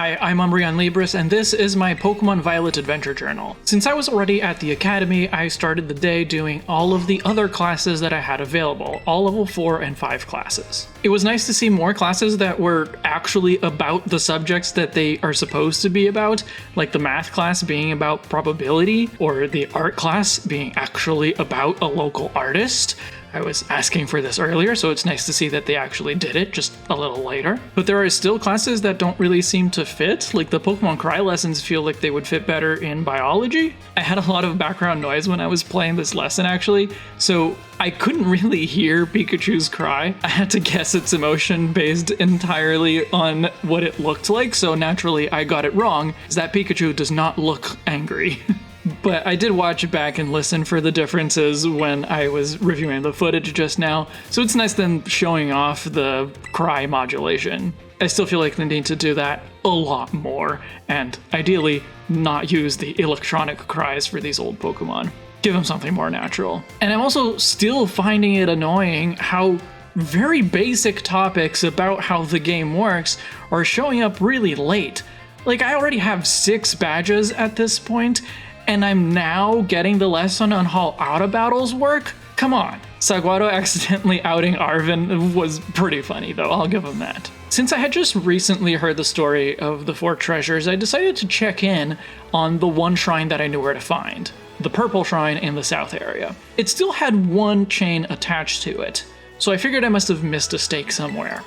Hi, I'm Umbreon Libris, and this is my Pokemon Violet Adventure Journal. Since I was already at the Academy, I started the day doing all of the other classes that I had available, all level 4 and 5 classes. It was nice to see more classes that were actually about the subjects that they are supposed to be about, like the math class being about probability, or the art class being actually about a local artist. I was asking for this earlier, so it's nice to see that they actually did it just a little later. But there are still classes that don't really seem to fit, like the Pokemon Cry lessons feel like they would fit better in biology. I had a lot of background noise when I was playing this lesson actually, so I couldn't really hear Pikachu's cry. I had to guess its emotion based entirely on what it looked like, so naturally I got it wrong, as that Pikachu does not look angry. But I did watch it back and listen for the differences when I was reviewing the footage just now, so it's nice them showing off the cry modulation. I still feel like they need to do that a lot more, and ideally not use the electronic cries for these old Pokemon. Give them something more natural. And I'm also still finding it annoying how very basic topics about how the game works are showing up really late. Like, I already have 6 badges at this point, and I'm now getting the lesson on how auto battles work? Come on. Saguaro accidentally outing Arven was pretty funny though, I'll give him that. Since I had just recently heard the story of the 4 treasures, I decided to check in on the one shrine that I knew where to find, the purple shrine in the south area. It still had 1 chain attached to it, so I figured I must have missed a stake somewhere.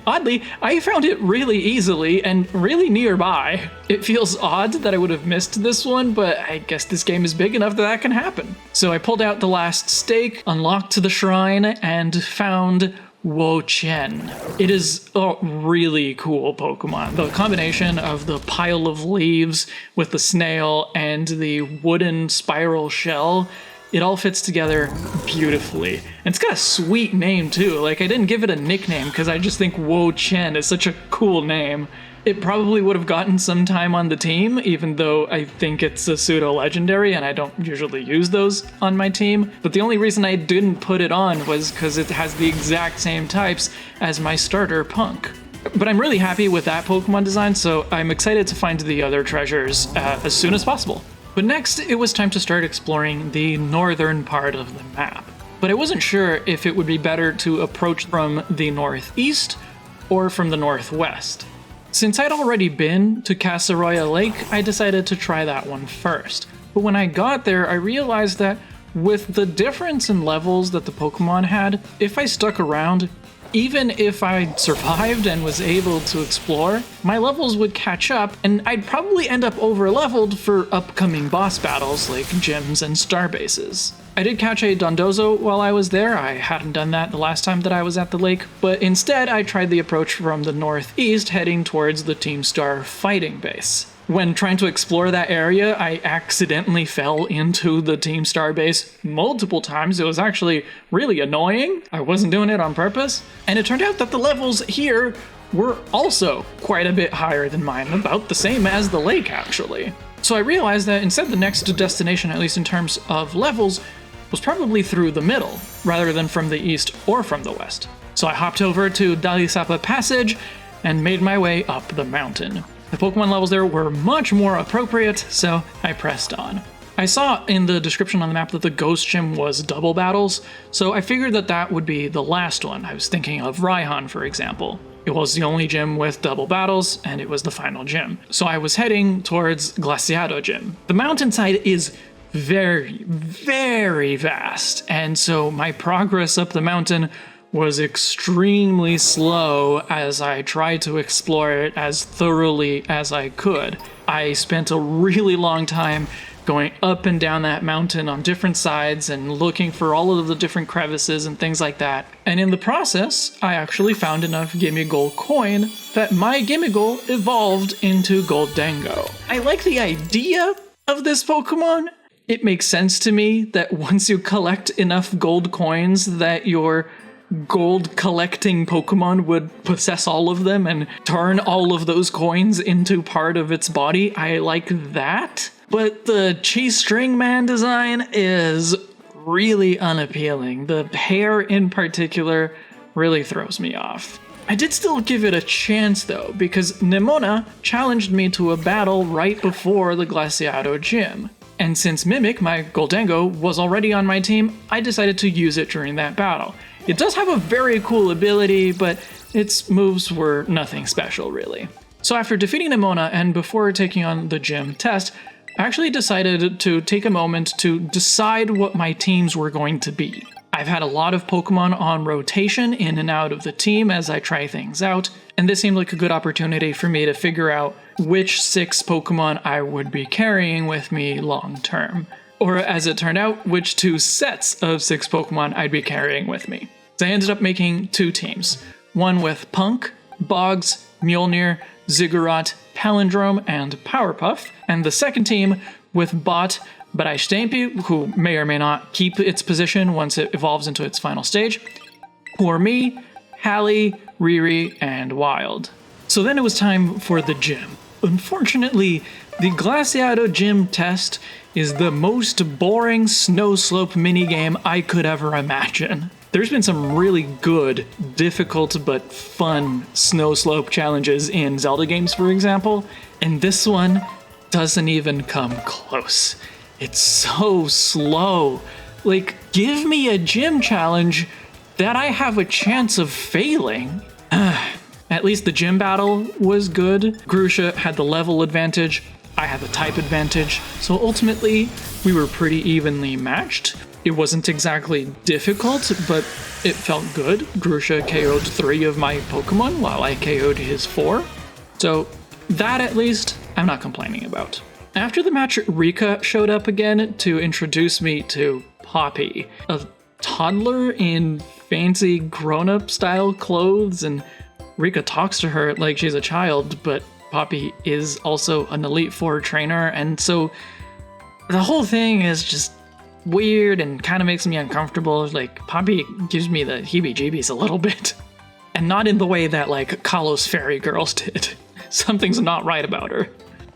Oddly, I found it really easily and really nearby. It feels odd that I would have missed this one, but I guess this game is big enough that can happen. So I pulled out the last stake, unlocked the shrine, and found Wo-Chien. It is a really cool Pokemon. The combination of the pile of leaves with the snail and the wooden spiral shell, it all fits together beautifully. And it's got a sweet name too. Like, I didn't give it a nickname because I just think Wo-Chien is such a cool name. It probably would have gotten some time on the team, even though I think it's a pseudo-legendary and I don't usually use those on my team. But the only reason I didn't put it on was because it has the exact same types as my starter Punk. But I'm really happy with that Pokemon design, so I'm excited to find the other treasures as soon as possible. But next, it was time to start exploring the northern part of the map. But I wasn't sure if it would be better to approach from the northeast or from the northwest. Since I'd already been to Casaroya Lake, I decided to try that one first. But when I got there, I realized that with the difference in levels that the Pokemon had, if I stuck around, even if I survived and was able to explore, my levels would catch up and I'd probably end up over-leveled for upcoming boss battles like gyms and starbases. I did catch a Dondozo while I was there. I hadn't done that the last time that I was at the lake, but instead I tried the approach from the northeast heading towards the Team Star fighting base. When trying to explore that area, I accidentally fell into the Team Star base multiple times. It was actually really annoying. I wasn't doing it on purpose. And it turned out that the levels here were also quite a bit higher than mine, about the same as the lake actually. So I realized that instead the next destination, at least in terms of levels, was probably through the middle, rather than from the east or from the west. So I hopped over to Dalisapa Passage and made my way up the mountain. The Pokemon levels there were much more appropriate, so I pressed on. I saw in the description on the map that the Ghost Gym was double battles, so I figured that that would be the last one. I was thinking of Raihan, for example. It was the only gym with double battles, and it was the final gym. So I was heading towards Glaseado Gym. The mountainside is very, very vast, and so my progress up the mountain was extremely slow as I tried to explore it as thoroughly as I could. I spent a really long time going up and down that mountain on different sides and looking for all of the different crevices and things like that. And in the process, I actually found enough Gimmighoul coin that my Gimmighoul evolved into Gholdengo. I like the idea of this Pokemon. It makes sense to me that once you collect enough gold coins that your gold collecting Pokemon would possess all of them and turn all of those coins into part of its body. I like that. But the Cheese String Man design is really unappealing. The hair in particular really throws me off. I did still give it a chance though, because Nemona challenged me to a battle right before the Glaseado gym. And since Mimic, my Gholdengo, was already on my team, I decided to use it during that battle. It does have a very cool ability, but its moves were nothing special really. So after defeating Nemona and before taking on the gym test, I actually decided to take a moment to decide what my teams were going to be. I've had a lot of Pokemon on rotation in and out of the team as I try things out, and this seemed like a good opportunity for me to figure out which 6 Pokemon I would be carrying with me long term. Or as it turned out, which 2 sets of 6 Pokemon I'd be carrying with me. So I ended up making 2 teams. One with Punk, Boggs, Mjolnir, Ziggurat, Palindrome, and Powerpuff, and the second team with Bot, Braixtempi, who may or may not keep its position once it evolves into its final stage, Poor Me, Hallie, Riri, and Wild. So then it was time for the gym. Unfortunately, the Glaseado gym test is the most boring snow slope minigame I could ever imagine. There's been some really good, difficult but fun snow slope challenges in Zelda games, for example, and this one doesn't even come close. It's so slow. Like, give me a gym challenge that I have a chance of failing. At least the gym battle was good. Grusha had the level advantage, I had the type advantage, so ultimately we were pretty evenly matched. It wasn't exactly difficult, but it felt good. Grusha KO'd 3 of my Pokemon while I KO'd his 4. So that at least I'm not complaining about. After the match, Rika showed up again to introduce me to Poppy, a toddler in fancy grown-up style clothes, and Rika talks to her like she's a child, but Poppy is also an Elite Four trainer, and so the whole thing is just weird and kind of makes me uncomfortable. Like, Poppy gives me the heebie-jeebies a little bit. And not in the way that, like, Kalos Fairy Girls did. Something's not right about her.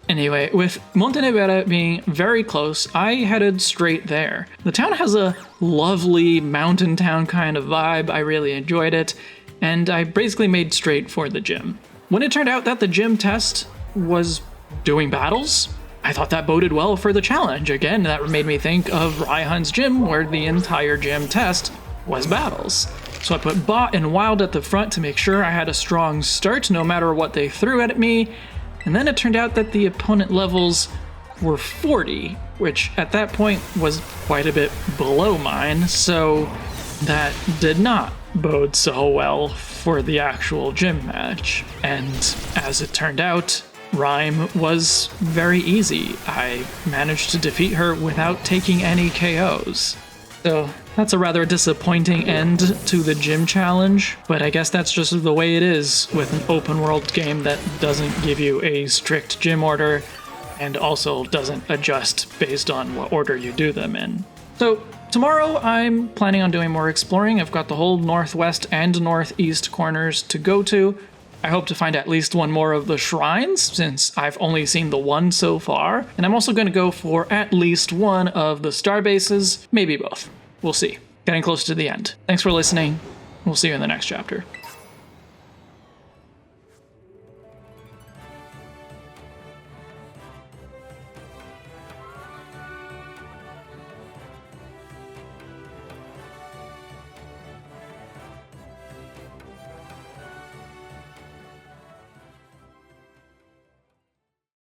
Anyway, with Montenevera being very close, I headed straight there. The town has a lovely mountain town kind of vibe, I really enjoyed it, and I basically made straight for the gym. When it turned out that the gym test was doing battles, I thought that boded well for the challenge. Again, that made me think of Raihan's gym, where the entire gym test was battles. So I put Bot and Wild at the front to make sure I had a strong start no matter what they threw at me, and then it turned out that the opponent levels were 40, which at that point was quite a bit below mine, so that did not bode so well for the actual gym match. And as it turned out, Rhyme was very easy. I managed to defeat her without taking any KOs. So that's a rather disappointing end to the gym challenge, but I guess that's just the way it is with an open world game that doesn't give you a strict gym order and also doesn't adjust based on what order you do them in. So tomorrow I'm planning on doing more exploring. I've got the whole northwest and northeast corners to go to. I hope to find at least one more of the shrines, since I've only seen the one so far, and I'm also going to go for at least one of the star bases, maybe both. We'll see. Getting close to the end. Thanks for listening. We'll see you in the next chapter.